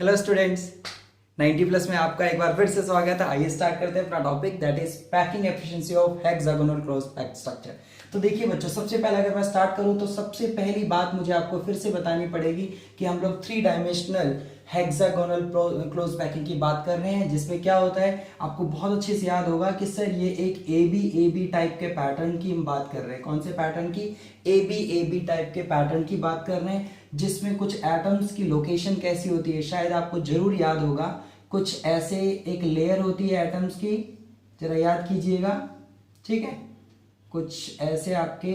Hello students, 90 plus में आपका एक बार फिर से स्वागत है। आइए स्टार्ट करते हैं अपना topic, that is packing efficiency of hexagonal cross packed structure. तो देखिए बच्चों, सबसे पहले अगर मैं स्टार्ट करूं तो सबसे पहली बात मुझे आपको फिर से बतानी पड़ेगी कि हम लोग 3 डायमेंशनल हेक्सागोनल क्लोज पैकिंग की बात कर रहे हैं, जिसमें क्या होता है आपको बहुत अच्छे से याद होगा कि सर ये एक ए बी टाइप के पैटर्न की हम बात कर रहे हैं। कौन से पैटर्न की? ए बी टाइप के पैटर्न की बात कर रहे हैं, जिसमें कुछ एटम्स की लोकेशन कैसी होती है शायद आपको जरूर याद होगा। कुछ ऐसे एक लेयर होती है एटम्स की, जरा याद कीजिएगा, ठीक है। कुछ ऐसे आपके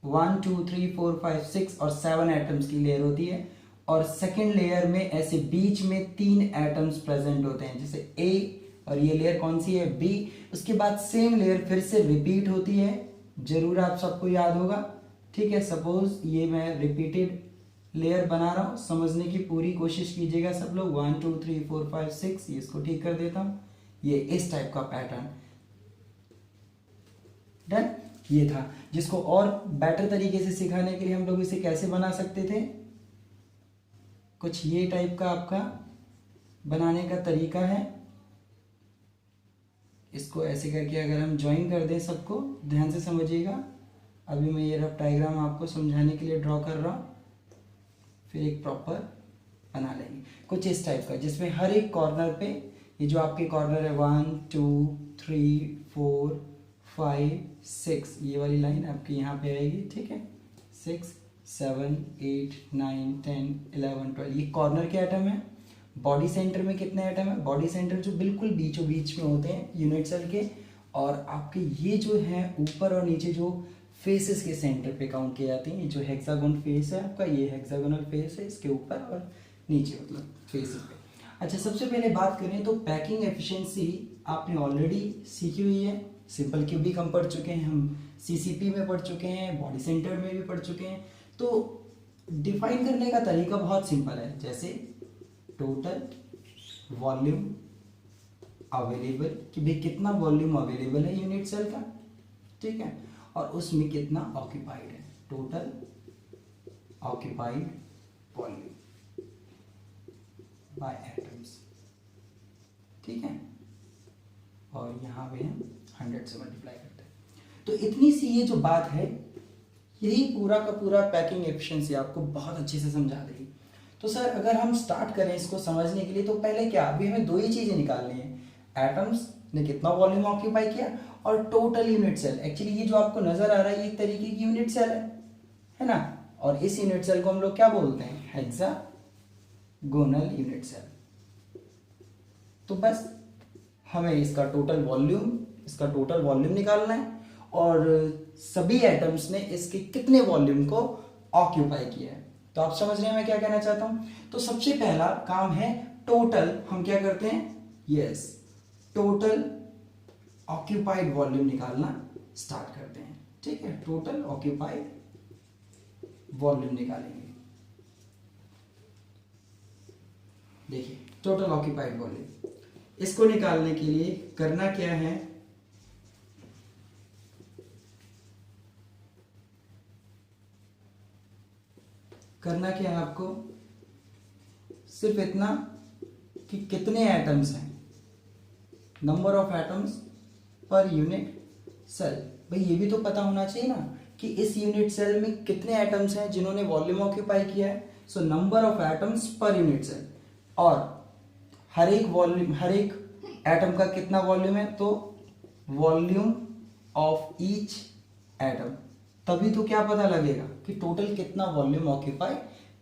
1 2 3 4 5 6 और 7 एटम्स की लेयर होती है, और सेकेंड लेयर में ऐसे बीच में 3 एटम्स प्रेजेंट होते हैं, जैसे ए, और ये लेयर कौन सी है? बी। उसके बाद सेम लेयर फिर से रिपीट होती है, जरूर आप सबको याद होगा, ठीक है। सपोज ये मैं रिपीटेड लेयर बना रहा हूं, समझने की पूरी कोशिश कीजिएगा सब लोग। 1 2 3 4 5 6, ये इसको ठीक कर देता हूं, ये इस टाइप का पैटर्न डन। ये था, जिसको और बेटर तरीके से सिखाने के लिए हम लोग इसे कैसे बना सकते थे, कुछ ये टाइप का आपका बनाने का तरीका है। इसको ऐसे करके अगर हम ज्वाइन कर दें सबको, ध्यान से समझिएगा। अभी मैं ये रफ डायग्राम आपको समझाने के लिए ड्रॉ कर रहा हूं, फिर एक प्रॉपर बना लेंगे कुछ इस टाइप का, जिसमें हर एक कॉर्नर पे, ये जो आपके कॉर्नर है 1 2 3 4 5 6, ये वाली लाइन आपकी यहाँ पे आएगी, ठीक है। 6 7 8 9 10 11 12, ये कॉर्नर के एटम है। बॉडी सेंटर में कितने एटम है? बॉडी सेंटर जो बिल्कुल बीचों बीच में होते हैं यूनिट सेल के, और आपके ये जो है ऊपर और नीचे जो फेसेस के सेंटर पे काउंट किए जाते हैं। ये जो हेक्सागोन फेस है आपका, ये हेक्सागोनल फेस है, इसके ऊपर और नीचे मतलब फेसेस पे। अच्छा, सबसे पहले बात करें तो पैकिंग एफिशिएंसी आपने ऑलरेडी सीखी हुई है। सिंपल क्यूबिक हम पढ़ चुके हैं, हम सीसीपी में पढ़ चुके हैं, बॉडी सेंटर में भी पढ़ चुके हैं। तो डिफाइन करने का तरीका बहुत सिंपल है, जैसे टोटल वॉल्यूम अवेलेबल, कि भाई कितना वॉल्यूम अवेलेबल है यूनिट सेल का, ठीक है, और उसमें कितना ऑक्यूपाइड है, total occupied volume by atoms, ठीक है। और यहाँ पे हम 100 से मल्टीप्लाई करते हैं। तो इतनी सी ये जो बात है, यही पूरा का पूरा पैकिंग एफिशिएंसी आपको बहुत अच्छे से समझा देगी। तो सर अगर हम स्टार्ट करें इसको समझने के लिए, तो पहले क्या, अभी हमें दो ही चीजें निकालनी है, एटम्स ने कितना वॉल्यूम ऑक्यूपाई किया और टोटल यूनिट सेल। एक्चुअली ये जो आपको नजर आ रहा है ये एक तरीके की यूनिट सेल है ना, और इस यूनिट सेल को हम लोग क्या बोलते हैं? Hexagonal unit cell. तो बस हमें इसका टोटल वॉल्यूम निकालना है, और सभी एटम्स ने इसके कितने वॉल्यूम को ऑक्यूपाई किया है। तो आप समझ रहे हैं मैं क्या कहना चाहता हूं। तो सबसे पहला काम है टोटल, हम क्या करते हैं, यस, टोटल ऑक्यूपाइड वॉल्यूम निकालना स्टार्ट करते हैं, ठीक है। टोटल ऑक्यूपाइड वॉल्यूम निकालेंगे। देखिए टोटल ऑक्यूपाइड वॉल्यूम, इसको निकालने के लिए करना क्या है, करना क्या है आपको, सिर्फ इतना कि कितने एटम्स हैं, number of atoms per unit cell. भाई ये भी तो पता होना चाहिए ना कि इस यूनिट सेल में कितने एटम्स हैं जिन्होंने वॉल्यूम ऑक्यूपाई किया है। So number of atoms per unit cell, और हर एक एटम का कितना वॉल्यूम है, तो वॉल्यूम ऑफ ईच एटम, तभी तो क्या पता लगेगा कि टोटल कितना वॉल्यूम ऑक्यूपाई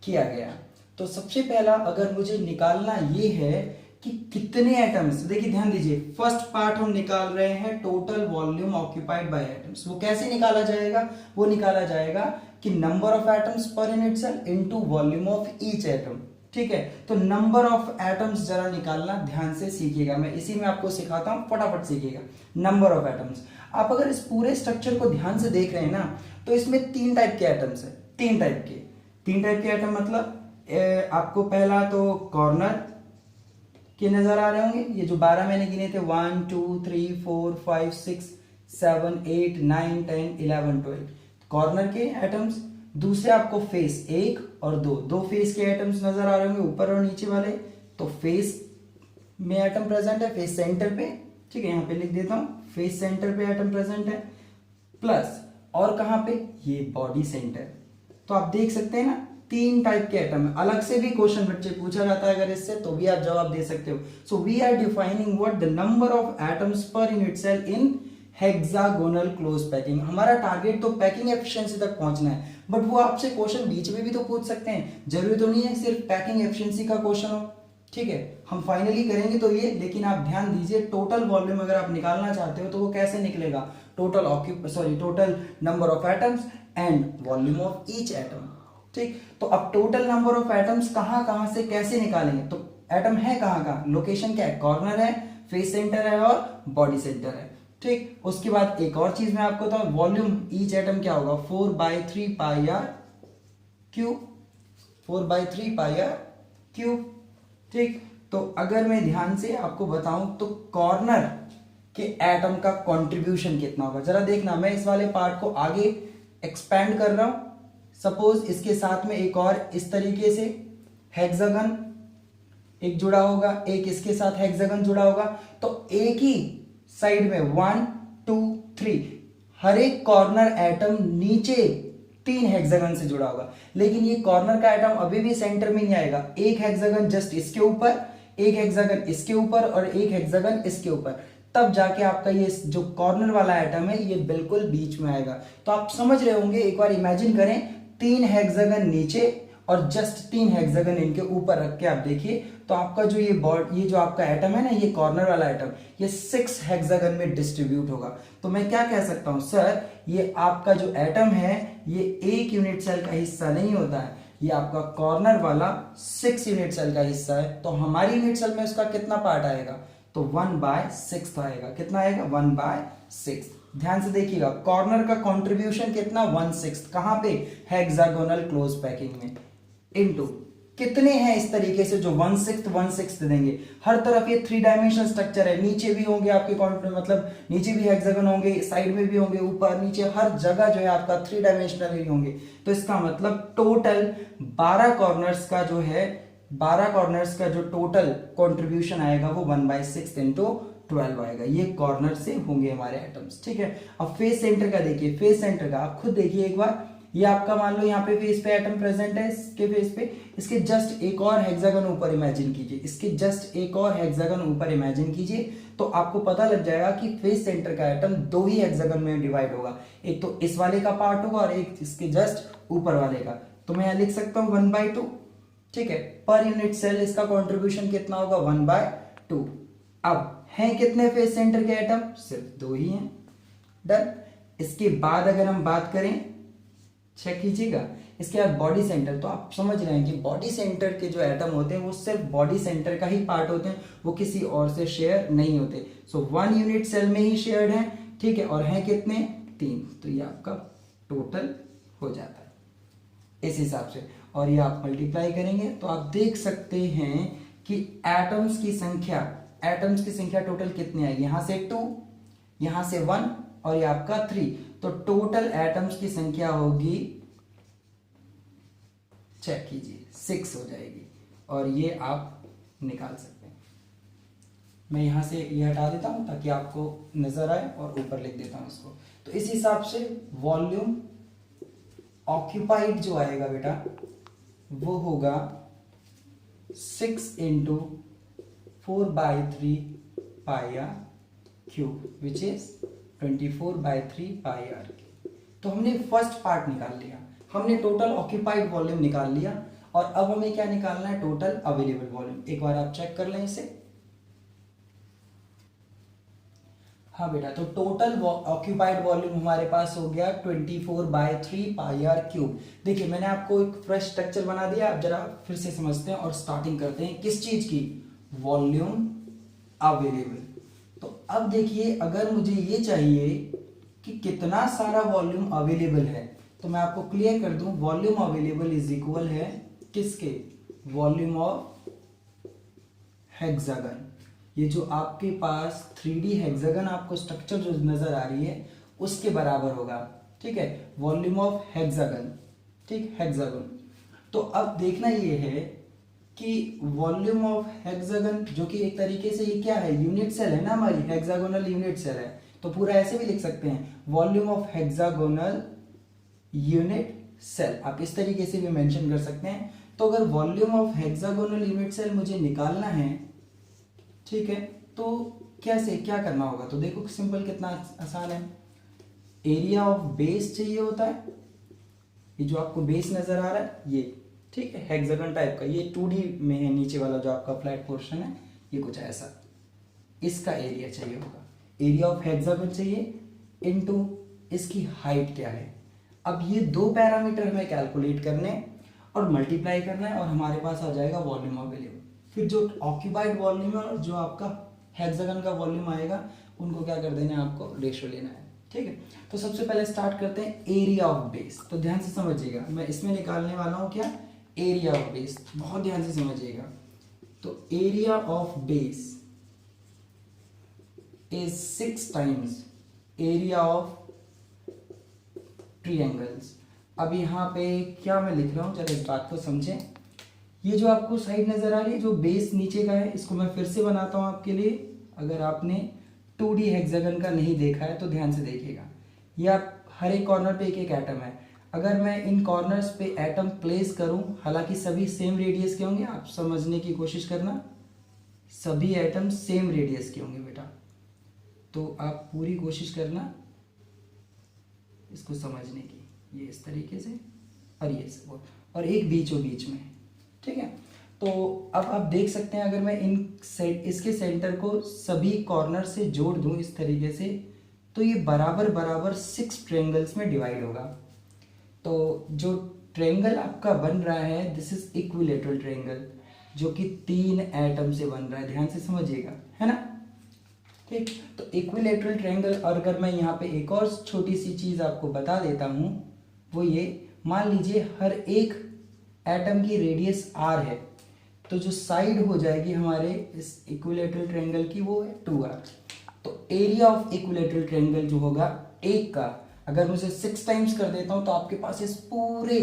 किया गया। तो सबसे पहला अगर मुझे निकालना ये है कि कितने एटम्स, देखिए ध्यान दीजिए, फर्स्ट पार्ट हम निकाल रहे हैं total volume occupied by atoms. वो कैसे निकाला जाएगा? वो निकाला जाएगा कि number of atoms per unit cell into volume of each atom, ठीक है। तो नंबर ऑफ एटम्स जरा निकालना ध्यान से सीखिएगा, मैं इसी में आपको सिखाता हूं, फटाफट सीखिएगा। नंबर ऑफ एटम्स, आप अगर इस पूरे स्ट्रक्चर को ध्यान से देख रहे हैं ना, तो इसमें 3 टाइप के एटम्स है, 3 टाइप के एटम, मतलब आपको पहला तो कॉर्नर के नजर आ रहे होंगे, ये जो 12 मैंने गिने थे, 1 2 3 4 5 6 7 8 9 10 11 12 कॉर्नर के एटम्स। दूसरे आपको फेस 1 और दो फेस के एटम्स नजर आ रहे होंगे, ऊपर और नीचे वाले। तो फेस में एटम प्रेजेंट है, फेस सेंटर पे, ठीक है, यहाँ पे लिख देता हूं, फेस सेंटर पे एटम प्रेजेंट है, प्लस और कहां पे, ये बॉडी सेंटर। तो आप देख सकते हैं ना, 3 टाइप के एटम है। अलग से भी क्वेश्चन बच्चे पूछा जाता है अगर इससे, तो भी आप जवाब दे सकते हो। So we are defining what the number of atoms per unit cell in hexagonal close packing. हमारा टारगेट तो पैकिंग एफिशिएंसी तक पहुंचना है, बट वो आपसे क्वेश्चन बीच में भी तो पूछ सकते हैं, जरूरी तो नहीं है सिर्फ पैकिंग एफिशिएंसी का क्वेश्चन हो, ठीक है। हम फाइनली करेंगे तो ये, लेकिन आप ध्यान दीजिए टोटल वॉल्यूम अगर आप निकालना चाहते हो तो वो कैसे निकलेगा, total number of atoms and volume of each atom, ठीक। तो अब टोटल नंबर ऑफ एटम्स कहां से कैसे निकालेंगे, तो एटम है कहां, लोकेशन क्या है, कॉर्नर है, फेस सेंटर है और बॉडी सेंटर है, ठीक। उसके बाद एक और चीज मैं आपको बताऊं, वॉल्यूम ईच एटम क्या होगा, 4/3 pi r cube, 4/3 pi r cube, ठीक। तो अगर मैं ध्यान से आपको बताऊं तो कॉर्नर के एटम का कंट्रीब्यूशन कितना होगा, जरा देखना। मैं इस वाले पार्ट को आगे एक्सपेंड कर रहा हूं। सपोज इसके साथ में एक और इस तरीके से हेक्सागन एक जुड़ा होगा, एक इसके साथ हेक्सागन जुड़ा होगा, तो एक ही साइड में 1 2 3 हर एक कॉर्नर एटम नीचे 3 हेक्सागन से जुड़ा होगा। लेकिन ये कॉर्नर का एटम अभी भी सेंटर में नहीं आएगा, एक हेक्सागन जस्ट इसके ऊपर, एक हेक्सागन इसके ऊपर और एक हेक्सागन इसके ऊपर, तब जाके आपका ये जो कॉर्नर वाला एटम है ये बिल्कुल बीच में आएगा। तो आप समझ रहे होंगे, एक बार इमेजिन करें, 3 हेक्सागन नीचे और जस्ट 3 हेक्सागन इनके ऊपर रख के आप देखिए, तो आपका जो ये जो आपका एटम है ना, ये कॉर्नर वाला एटम, ये 6 हेक्सागन में डिस्ट्रीब्यूट होगा। तो मैं क्या कह सकता हूं, सर ये आपका जो एटम है ये एक यूनिट सेल का हिस्सा नहीं होता है, ये आपका कॉर्नर वाला 6 यूनिट सेल का हिस्सा है। तो हमारी यूनिट सेल में उसका कितना पार्ट आएगा, तो 1/6 आएगा। कितना आएगा, 1/6। ध्यान से देखिएगा, कॉर्नर का कंट्रीब्यूशन कितना, 1/6, कहां पे, हेक्सागोनल क्लोज पैकिंग में, इनटू कितने हैं इस तरीके से जो 1/6 देंगे। हर तरफ ये 3 डायमेंशनल स्ट्रक्चर है, नीचे भी होंगे आपके मतलब नीचे भी हेक्सागन होंगे, साइड में भी होंगे, ऊपर नीचे हर जगह जो है आपका 3 डायमेंशनल ही होंगे। तो इसका मतलब टोटल 12 कॉर्नर्स का जो है, 12 कॉर्नर्स का जो टोटल कंट्रीब्यूशन आएगा वो 1/6 इंटू 12 आएगा। ये कॉर्नर से होंगे हमारे एटम्स, ठीक है। अब फेस सेंटर का देखिए, फेस सेंटर का आप खुद देखिए एक बार, ये आपका मान लो यहाँ पे फेस पे एटम प्रेजेंट है, इसके फेस पे, इसके जस्ट एक और हेक्सागन ऊपर इमेजिन कीजिए, इसके जस्ट एक और हेक्सागन ऊपर इमेजिन कीजिए, तो आपको पता लग जाएगा कि फेस सेंटर का एटम 2 ही हेक्सागन में डिवाइड होगा, एक तो इस वाले का पार्ट होगा और एक इसके जस्ट ऊपर वाले का। तो मैं यहाँ लिख सकता हूँ 1/2, ठीक है। पर यूनिट सेल इसका कॉन्ट्रीब्यूशन कितना होगा, 1/2। अब हैं कितने फेस सेंटर के एटम, सिर्फ 2 ही हैं, डन। इसके बाद अगर हम बात करें, चेक कीजिएगा, इसके बाद बॉडी सेंटर, तो आप समझ रहे हैं कि बॉडी सेंटर के जो एटम होते हैं वो सिर्फ बॉडी सेंटर का ही पार्ट होते हैं, वो किसी और से शेयर नहीं होते। सो 1 यूनिट सेल में ही शेयर्ड है, ठीक है, और हैं कितने, 3। तो ये आपका टोटल हो जाता है इस हिसाब से, और ये आप मल्टीप्लाई करेंगे तो आप देख सकते हैं कि एटम्स की संख्या टोटल कितनी आएगी, यहां से 2, यहां से 1 और ये आपका 3, तो टोटल एटम्स की संख्या होगी, चेक कीजिए, 6 हो जाएगी, और ये आप निकाल सकते हैं। मैं यहां से ये हटा देता हूं ताकि आपको नजर आए, और ऊपर लिख देता हूं इसको। तो इस हिसाब से वॉल्यूम ऑक्यूपाइड जो आएगा बेटा वो होगा 6 into 4/3 pi r cube, which is 24/3 pi r. तो हमने फर्स्ट पार्ट निकाल लिया, हमने टोटल ऑक्यूपाइड वॉल्यूम निकाल लिया, और अब हमें क्या निकालना है, टोटल अवेलेबल वॉल्यूम। एक बार आप चेक कर लें इसे। हाँ बेटा, तो टोटल ऑक्यूपाइड वॉल्यूम हमारे पास हो गया 24/3 पाई आर क्यूब। देखिए मैंने आपको एक फ्रेश स्ट्रक्चर बना दिया, अब जरा फिर से समझते हैं और स्टार्टिंग करते हैं किस चीज की, वॉल्यूम अवेलेबल। तो अब देखिए, अगर मुझे ये चाहिए कि कितना सारा वॉल्यूम अवेलेबल है, तो मैं आपको क्लियर कर दूं, वॉल्यूम अवेलेबल इज इक्वल है किसके, वॉल्यूम ऑफ हेक्सागन। ये जो आपके पास 3D हेक्सागन आपको स्ट्रक्चर जो नजर आ रही है उसके बराबर होगा, ठीक है, वॉल्यूम ऑफ हेक्सागन, ठीक, हेक्सागन। तो अब देखना ये है कि वॉल्यूम ऑफ हेक्सागन, जो कि एक तरीके से ये क्या है, यूनिट सेल है ना हमारी, हेक्सागोनल यूनिट सेल है, तो पूरा ऐसे भी लिख सकते हैं volume of hexagonal unit cell, आप इस तरीके से भी मेंशन कर सकते हैं। तो अगर volume of hexagonal unit cell मुझे निकालना है, ठीक है, तो कैसे क्या करना होगा, तो देखो सिंपल, कितना आसान है। एरिया ऑफ बेस चाहिए होता है, ये जो आपको बेस नजर आ रहा है ये, ठीक है, हेक्सागन टाइप का, ये 2D में है, नीचे वाला जो आपका फ्लैट पोर्शन है ये कुछ ऐसा, इसका एरिया चाहिए होगा, एरिया ऑफ हेक्सागन चाहिए इनटू इसकी हाइट क्या है। अब ये दो पैरामीटर हमें कैलकुलेट करने और मल्टीप्लाई करना है और हमारे पास आ जाएगा वॉल्यूम अवेलेबल। फिर जो ऑक्यूपाइड वॉल्यूम है और जो आपका हेक्सागन का वॉल्यूम आएगा उनको क्या कर देना है, आपको रेशियो लेना है, ठीक है। तो सबसे पहले स्टार्ट करते हैं एरिया ऑफ बेस। तो ध्यान से समझिएगा, मैं इसमें निकालने वाला हूं क्या, एरिया ऑफ बेस, बहुत ध्यान से समझिएगा। तो area of base is 6 times area of triangles. अब यहाँ पे क्या मैं लिख रहा हूँ, जरा इस बात को समझें। ये जो आपको साइड नजर आ रही है, जो बेस नीचे का है, इसको मैं फिर से बनाता हूँ आपके लिए। अगर आपने 2D हेक्सागन का नहीं देखा है तो ध्यान से देखिएगा। ये आप हर एक कॉर्नर पे एक एक एटम है। अगर मैं इन कॉर्नर्स पे एटम प्लेस करूं, हालांकि सभी सेम रेडियस के होंगे, आप समझने की कोशिश करना, सभी एटम सेम रेडियस के होंगे बेटा, तो आप पूरी कोशिश करना इसको समझने की, ये इस तरीके से और ये सब, और एक बीचों बीच में, ठीक है। तो अब आप देख सकते हैं, अगर मैं इसके सेंटर को सभी कॉर्नर से जोड़ दूं इस तरीके से, तो ये बराबर बराबर 6 ट्रायंगल्स में डिवाइड होगा। तो जो ट्रायंगल आपका बन रहा है, दिस इज इक्विलैटरल ट्रायंगल, जो कि 3 एटम से बन रहा है, ध्यान से समझिएगा, है ना, ठीक। तो इक्विलैटरल ट्रायंगल, और अगर मैं यहाँ पे एक और छोटी सी चीज आपको बता देता हूँ, वो ये, मान लीजिए हर एक एटम की रेडियस r है, तो जो साइड हो जाएगी हमारे इस इक्विलैटरल ट्रायंगल की वो है 2r। तो एरिया ऑफ इक्विलैटरल ट्रायंगल जो होगा एक का, अगर मैं उसे 6 टाइम्स कर देता हूं तो आपके पास इस पूरे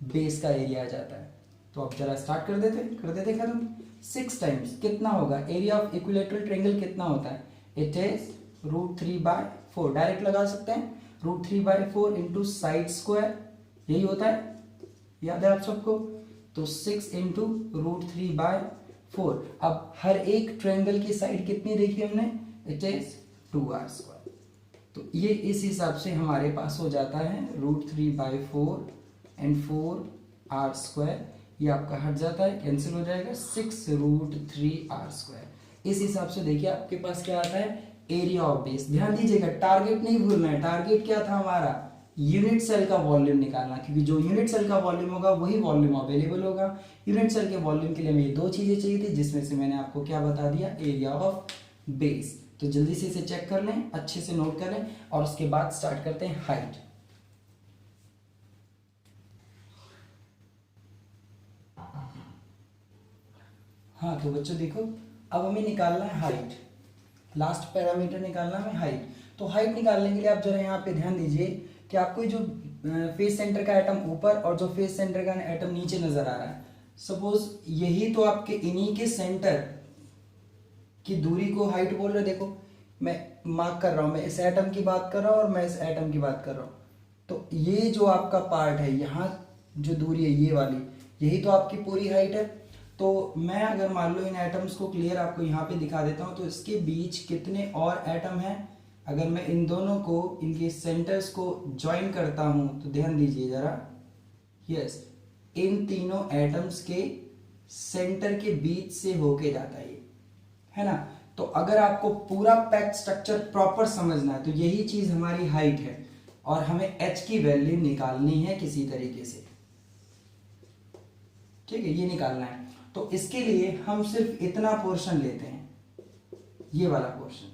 बेस का एरिया आ जाता है। तो आप जरा स्टार्ट कर देते खत्म। 6 टाइम्स कितना होगा, एरिया ऑफ इक्विलैटरल ट्रायंगल कितना होता है, इट इज √3/4, डायरेक्ट लगा सकते हैं, √3/4 इंटू साइड स्क्वायर, यही होता है, याद है आप सबको। तो 6 इंटू √3/4। अब हर एक ट्रायंगल की साइड कितनी देखी हमने, इट इज 2r²। तो ये इस हिसाब से हमारे पास हो जाता है √3/4 एंड 4r², ये आपका हट जाता है, कैंसिल हो जाएगा, 6√3r²। इस हिसाब से देखिए आपके पास क्या आता है, एरिया ऑफ बेस। ध्यान दीजिएगा, टारगेट नहीं भूलना है, टारगेट क्या था हमारा, यूनिट सेल का वॉल्यूम निकालना, क्योंकि जो यूनिट सेल का वॉल्यूम होगा वही वॉल्यूम अवेलेबल होगा। यूनिट सेल के वॉल्यूम के लिए हमें ये दो चीजें चाहिए थी, जिसमें से मैंने आपको क्या बता दिया, एरिया ऑफ बेस। तो जल्दी से इसे चेक कर लें, अच्छे से नोट कर लें, और उसके बाद स्टार्ट करते हैं हाइट। हाँ तो बच्चों देखो, अब हमें निकालना है हाइट, लास्ट पैरामीटर निकालना है हाइट। तो हाइट निकालने के लिए आप जरा यहाँ पे ध्यान दीजिए कि आपको जो फेस सेंटर का एटम ऊपर और जो फेस सेंटर का एटम नीचे नजर आ रहा है, सपोज यही तो आपके इन्हीं के सेंटर की दूरी को हाइट बोल रहे। देखो मैं मार्क कर रहा हूं, मैं इस एटम की बात कर रहा हूं और मैं इस एटम की बात कर रहा हूं। तो ये जो आपका पार्ट है, यहाँ जो दूरी है ये वाली, यही तो आपकी पूरी हाइट है। तो मैं अगर मान लो इन एटम्स को क्लियर आपको यहाँ पे दिखा देता हूँ, तो इसके बीच कितने और एटम हैं, अगर मैं इन दोनों को, इनके सेंटर्स को ज्वाइन करता हूं, तो ध्यान दीजिए जरा, यस, इन तीनों एटम्स के सेंटर के बीच से होके जाता है ना। तो अगर आपको पूरा पैक्ड स्ट्रक्चर प्रॉपर समझना है तो यही चीज हमारी हाइट है, और हमें h की वैल्यू निकालनी है किसी तरीके से, ठीक है, ये निकालना है। तो इसके लिए हम सिर्फ इतना पोर्शन लेते हैं, ये वाला पोर्शन,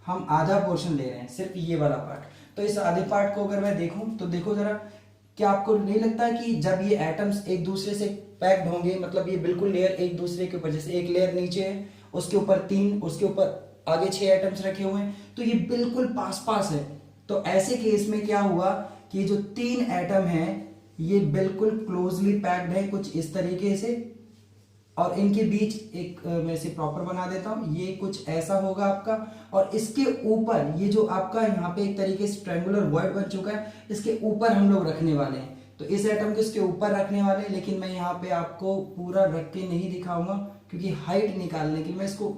हम आधा पोर्शन ले रहे हैं, सिर्फ ये वाला पार्ट। तो इस आधे पार्ट को अगर मैं देखूं तो देखो जरा, क्या आपको नहीं लगता कि जब ये एटम्स एक दूसरे से पैक्ड होंगे, मतलब ये बिल्कुल लेयर एक दूसरे के ऊपर, जैसे एक लेयर नीचे है, उसके ऊपर 3, उसके ऊपर आगे 6 एटम्स रखे हुए हैं, तो ये बिल्कुल पास पास है। तो ऐसे केस में क्या हुआ कि जो 3 एटम हैं ये बिल्कुल क्लोजली पैक्ड है कुछ इस तरीके से, और इनके बीच एक मैं इसे प्रॉपर बना देता हूं, ये कुछ ऐसा होगा आपका, और इसके ऊपर ये जो आपका यहाँ पे एक तरीके से ट्रायंगुलर वॉइड बन चुका है, इसके ऊपर हम लोग रखने वाले हैं। तो इस एटम को इसके ऊपर रखने वाले हैं, लेकिन मैं यहाँ पे आपको पूरा रख के नहीं दिखाऊंगा, क्योंकि हाइट निकालने के लिए मैं इसको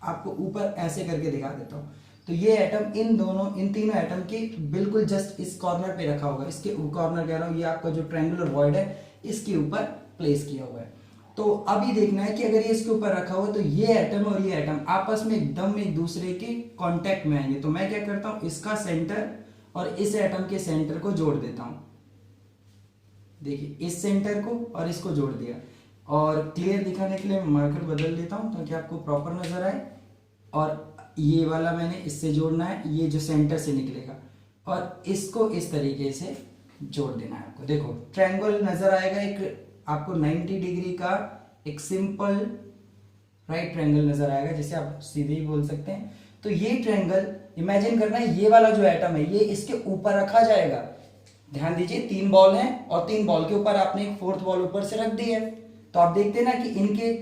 आपको ऊपर ऐसे करके दिखा देता हूँ। तो ये एटम इन तीनों एटम के बिल्कुल जस्ट इस कॉर्नर पे रखा होगा, इसके कॉर्नर कह रहा हूँ, ये आपका जो ट्रायंगुलर वॉइड है इसके ऊपर प्लेस किया हुआ है। तो अभी देखना है कि अगर ये इसके ऊपर रखा हुआ तो ये एटम और ये एटम आपस में एकदम एक दूसरे के कांटेक्ट में आएंगे। तो मैं क्या करता हूं, इसका सेंटर और इस एटम के सेंटर को जोड़ देता हूं। देखिए इस सेंटर को और इसको जोड़ दिया, और क्लियर दिखाने के लिए मैं मार्कर बदल देता हूं ताकि आपको प्रॉपर नजर आए। और ये वाला मैंने इससे जोड़ना है, ये जो सेंटर से निकलेगा, और इसको इस तरीके से जोड़ देना है आपको। देखो ट्रायंगल नजर आएगा, एक आपको 90 डिग्री का एक सिंपल राइट ट्रायंगल नजर आएगा, जिसे आप सीधे ही बोल सकते हैं। तो ये ट्रायंगल इमेजिन करना है, ये वाला जो एटम है ये इसके ऊपर रखा जाएगा। ध्यान दीजिए 3 बॉल हैं और 3 बॉल के ऊपर आपने एक 4th बॉल ऊपर से रख दी है। तो आप देखते हैं ना कि इनके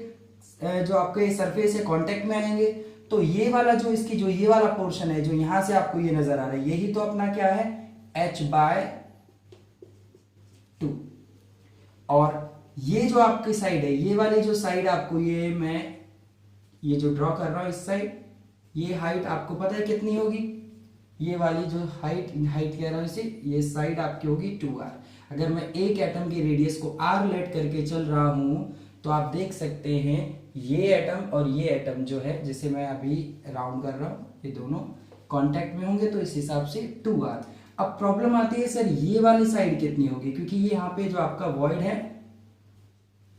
जो आपके सरफेस है कांटेक्ट में आएंगे। तो ये वाला जो इसकी जो ये वाला पोर्शन है जो यहां से आपको ये नजर आ रहा है, यही तो अपना क्या है h/2। और ये जो आपकी साइड है, ये वाली जो साइड आपको ये जो ड्रॉ कर रहा हूं इस साइड, ये हाइट आपको पता है कितनी होगी, ये वाली जो हाइट कह रहा हूं इसे, ये साइड आपकी होगी 2r। अगर मैं एक एटम की रेडियस को r लेट करके चल रहा हूं तो आप देख सकते हैं ये एटम और ये एटम जो है, जिसे मैं अभी राउंड कर रहा हूं, ये दोनों कांटेक्ट में होंगे, तो इस हिसाब से 2r। अब प्रॉब्लम आती है सर ये वाली साइड कितनी होगी, क्योंकि ये यहाँ पे जो आपका वॉइड है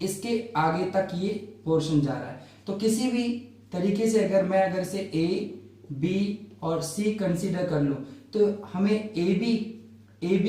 इसके आगे तक ये पोर्शन जा रहा है। तो किसी भी तरीके से अगर से ए बी और सी कंसीडर कर लो, तो हमें ए बी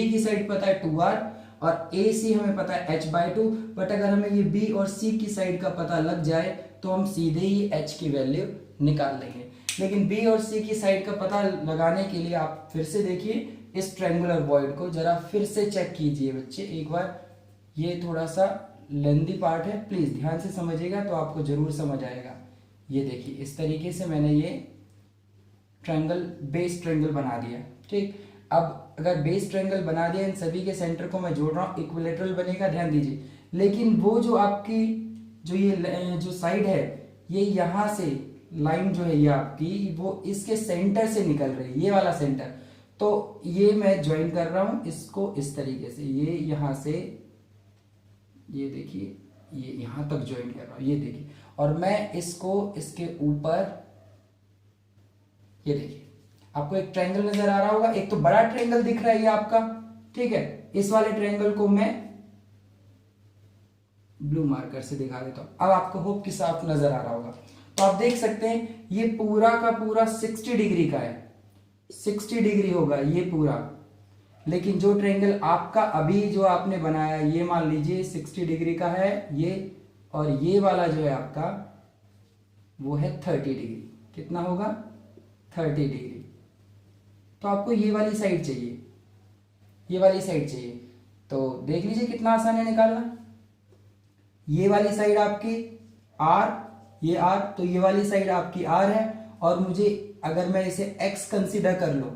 की साइड पता है 2r और ए सी हमें पता है h/2। बट अगर हमें ये बी और सी की साइड का पता लग जाए तो हम सीधे ही h की वैल्यू निकाल लेंगे। लेकिन बी और सी की साइड का पता लगाने के लिए आप फिर से देखिए इस ट्रायंगुलर वॉइड को जरा फिर से चेक कीजिए बच्चे एक बार। ये थोड़ा सा लेंदी पार्ट है, प्लीज ध्यान से समझिएगा तो आपको जरूर समझ आएगा। ये देखिए इस तरीके से मैंने ये ट्रायंगल बेस ट्रायंगल बना दिया। ठीक, अब अगर बेस ट्रायंगल बना दिया, इन सभी के सेंटर को मैं जोड़ रहा हूँ, इक्विलेटरल बनेगा, ध्यान दीजिए। लेकिन वो जो आपकी जो ये जो साइड है, ये यहाँ से लाइन जो है ये आपकी वो इसके सेंटर से निकल रही है, ये वाला सेंटर। तो ये मैं ज्वाइन कर रहा हूं इसको इस तरीके से, ये यहां से ये देखिए ये यहां तक ज्वाइन कर रहा हूं, ये देखिए। और मैं इसको इसके ऊपर, ये देखिए आपको एक ट्रायंगल नजर आ रहा होगा, एक तो बड़ा ट्रायंगल दिख रहा है ये आपका, ठीक है। इस वाले ट्रायंगल को मैं ब्लू मार्कर से दिखा देता हूं, अब आपको होप कि साफ नजर आ रहा होगा। तो आप देख सकते हैं ये पूरा का पूरा 60 डिग्री का है, 60 डिग्री होगा ये पूरा। लेकिन जो ट्रायंगल आपका अभी जो आपने बनाया ये मान लीजिए 60 डिग्री का है ये, और ये वाला जो है आपका वो है 30 डिग्री। कितना होगा 30 डिग्री। तो आपको ये वाली साइड चाहिए, ये वाली साइड चाहिए। तो देख लीजिए कितना आसान है निकालना। ये वाली साइड आपकी r, ये r, तो ये वाली साइड आपकी r है। और मुझे अगर मैं इसे x कंसीडर कर लूं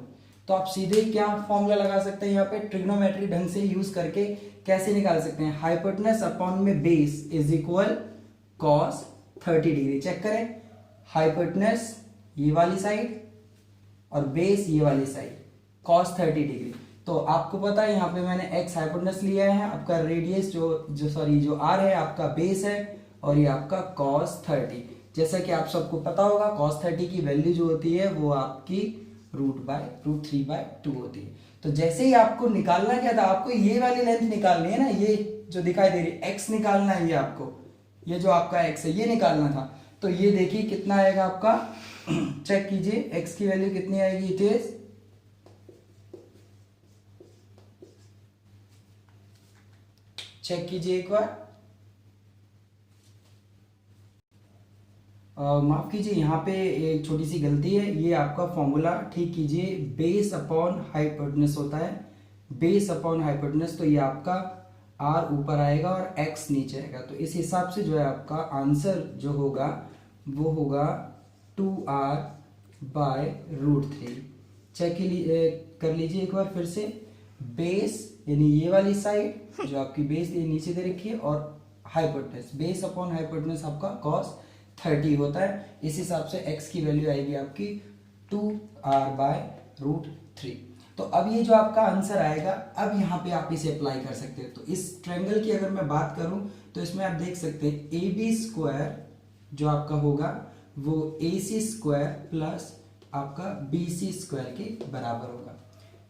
तो आप सीधे क्या फॉर्मूला लगा सकते हैं यहाँ पे, ट्रिग्नोमेट्री ढंग से यूज करके कैसे निकाल सकते हैं, हाइपोटेनस अपॉन में बेस इज इक्वल cos 30 डिग्री। चेक करें, हाइपोटेनस ये वाली साइड और बेस ये वाली साइड, cos 30 डिग्री। तो आपको पता है यहाँ पे मैंने x हाइपोटेनस लिया है, आपका रेडियस जो r है आपका बेस है, और ये आपका cos 30। जैसा कि आप सबको पता होगा cos 30 की वैल्यू जो होती है वो आपकी √3/2 होती है। तो जैसे ही आपको निकालना क्या था, आपको ये वाली लेंथ निकालनी है ना, ये जो दिखाई दे रही है x निकालना है, ये आपको ये जो आपका x है ये निकालना था। तो ये देखिए कितना आएगा आपका, चेक कीजिए x की वैल्यू कितनी आएगी, इट इज चेक कीजिए एक बार, माफ कीजिए यहाँ पे एक छोटी सी गलती है, ये आपका फॉर्मूला ठीक कीजिए, बेस अपॉन हाइपोटेनस होता है, बेस अपॉन हाइपोटेनस। तो ये आपका आर ऊपर आएगा और एक्स नीचे आएगा। तो इस हिसाब से जो है आपका आंसर जो होगा वो होगा 2r/√3। चेक कर लीजिए एक बार फिर से। बेस यानी ये वाली साइड जो आपकी बेस ये नीचे दे रखी है और हाइपोटेनस, बेस अपॉन हाइपोटेनस आपका cos 30 होता है। इस हिसाब से x की वैल्यू आएगी आपकी 2r/√3। तो अब ये जो आपका आंसर आएगा, अब यहाँ पे आप इसे अप्लाई कर सकते हैं। तो इस ट्रायंगल की अगर मैं बात करूं तो इसमें आप देख सकते हैं AB² जो आपका होगा वो AC² प्लस आपका BC² के बराबर होगा।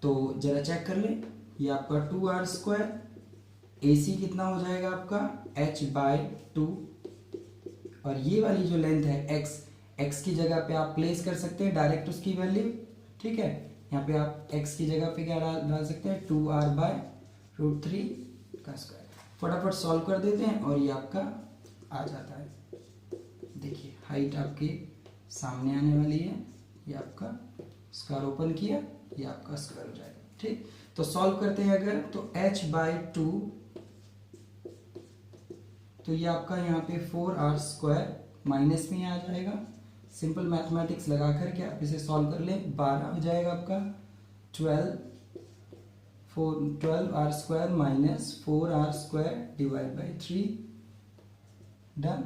तो जरा चेक कर लें, ये आपका 2r², AC कितना हो जाएगा आपका h/2, और ये वाली जो लेंथ है x की जगह पे आप प्लेस कर सकते हैं डायरेक्ट उसकी वैल्यू, ठीक है। यहाँ पे आप x की जगह पे क्या डाल सकते हैं 2r/√3 का स्क्वायर। फटाफट सॉल्व कर देते हैं और ये आपका आ जाता है। देखिए हाइट आपके सामने आने वाली है, ये आपका स्क्वायर ओपन किया, ये आपका स्क्वायर हो जाएगा, ठीक। तो सॉल्व करते हैं अगर, तो h/2, तो ये आपका यहाँ पे 4r² माइनस में आ जाएगा। सिंपल मैथमेटिक्स लगा करके आप इसे सॉल्व कर लें, 12 हो जाएगा आपका 12r² minus 4r² divide by 3, done.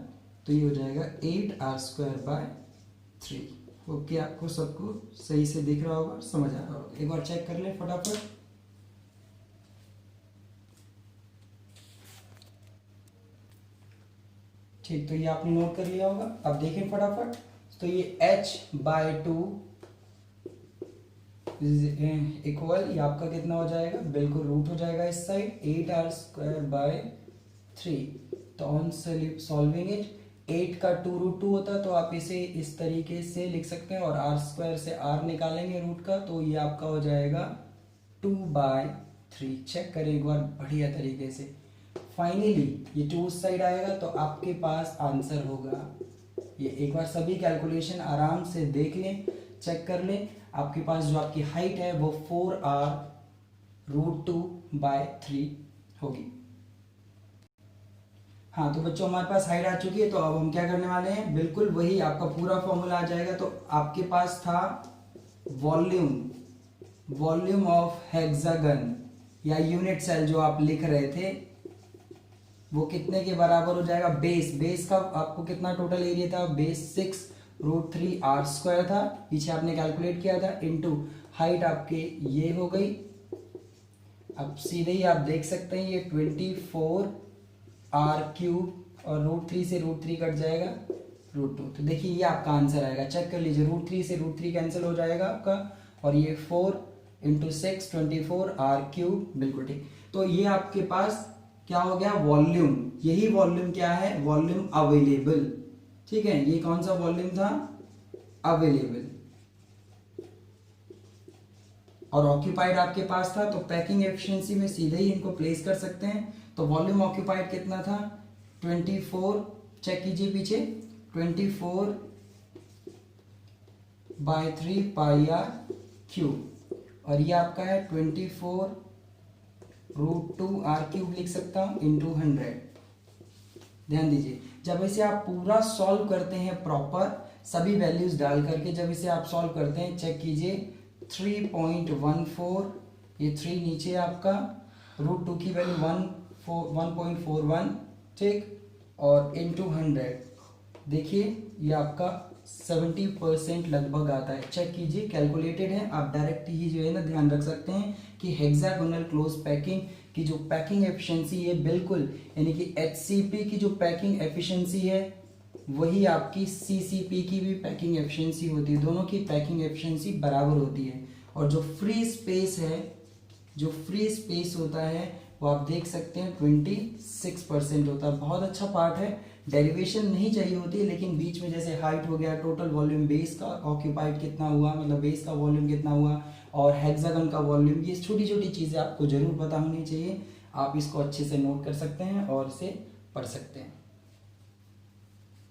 तो ये हो जाएगा 8r²/3। ओके, आपको सबको सही से दिख रहा होगा, समझ आ रहा होगा। एक बार चेक कर लें फटाफट। ठीक, तो ये आपने नोट कर लिया होगा। अब देखें फटाफट, तो ये h/2 इक्वल ये आपका कितना हो जाएगा, बिल्कुल रूट हो जाएगा इस साइड 8r²/3। तो ऑन सॉल्विंग इट, 8 का 2√2 होता है, तो आप इसे इस तरीके से लिख सकते हैं और r² से r निकालेंगे रूट का, तो ये आपका हो जाएगा 2/3। चेक करें एक बार बढ़िया तरीके से। फाइनली ये 2 उस साइड आएगा तो आपके पास आंसर होगा ये। एक बार सभी कैलकुलेशन आराम से देख लें, चेक कर लें। आपके पास जो आपकी हाइट है वो 4r√2/3 होगी। हाँ, तो बच्चों हमारे पास हाइट आ चुकी है, तो अब हम क्या करने वाले हैं, बिल्कुल वही आपका पूरा फॉर्मूला आ जाएगा। तो आपके पास था वॉल्यूम ऑफ हेक्सागन या यूनिट सेल जो आप लिख रहे थे, वो कितने के बराबर हो जाएगा, बेस का आपको कितना टोटल एरिया था, बेस 6√3r² था, पीछे आपने कैलकुलेट किया था, इनटू हाइट आपके ये हो गई। अब सीधे ही आप देख सकते हैं ये 24r³ और √3 से √3 कट जाएगा √2। तो देखिए ये आपका आंसर आएगा, चेक कर लीजिए, √3 से √3 कैंसिल हो जाएगा आपका, और ये 4 × 6 24r³, बिल्कुल ठीक। तो ये आपके पास क्या हो गया, वॉल्यूम। यही वॉल्यूम क्या है, वॉल्यूम अवेलेबल, ठीक है। ये कौन सा वॉल्यूम था, अवेलेबल, और ऑक्यूपाइड आपके पास था। तो पैकिंग एफिशिएंसी में सीधे ही इनको प्लेस कर सकते हैं। तो वॉल्यूम ऑक्यूपाइड कितना था 24, चेक कीजिए पीछे, 24/3 πr³, और ये आपका है 24√2r³ लिख सकता हूं इंटू 100। ध्यान दीजिए, जब इसे आप पूरा सॉल्व करते हैं प्रॉपर सभी वैल्यूज डाल करके, जब इसे आप सॉल्व करते हैं, चेक कीजिए 3.14, ये 3 नीचे आपका, √2 की वैल्यू 1.41, ठीक, और इंटू 100, देखिए ये आपका 70% लगभग आता है। चेक कीजिए, कैलकुलेटेड है, आप डायरेक्ट ही जो है ना ध्यान रख सकते हैं कि हेक्सागोनल क्लोज पैकिंग की जो पैकिंग एफिशिएंसी है, बिल्कुल यानी कि HCP की जो पैकिंग एफिशिएंसी है वही आपकी CCP की भी पैकिंग एफिशिएंसी होती है। दोनों की पैकिंग एफिशिएंसी बराबर होती है। और जो फ्री स्पेस है, जो फ्री स्पेस होता है वो आप देख सकते हैं 26% होता है। बहुत अच्छा पार्ट है, डेरिवेशन नहीं चाहिए होती है, लेकिन बीच में जैसे हाइट हो गया, टोटल वॉल्यूम बेस का ऑक्यूपाइड कितना हुआ, मतलब बेस का वॉल्यूम कितना हुआ, और हेक्सागन का वॉल्यूम, ये छोटी छोटी चीज़ें आपको जरूर पता होनी चाहिए। आप इसको अच्छे से नोट कर सकते हैं और इसे पढ़ सकते हैं।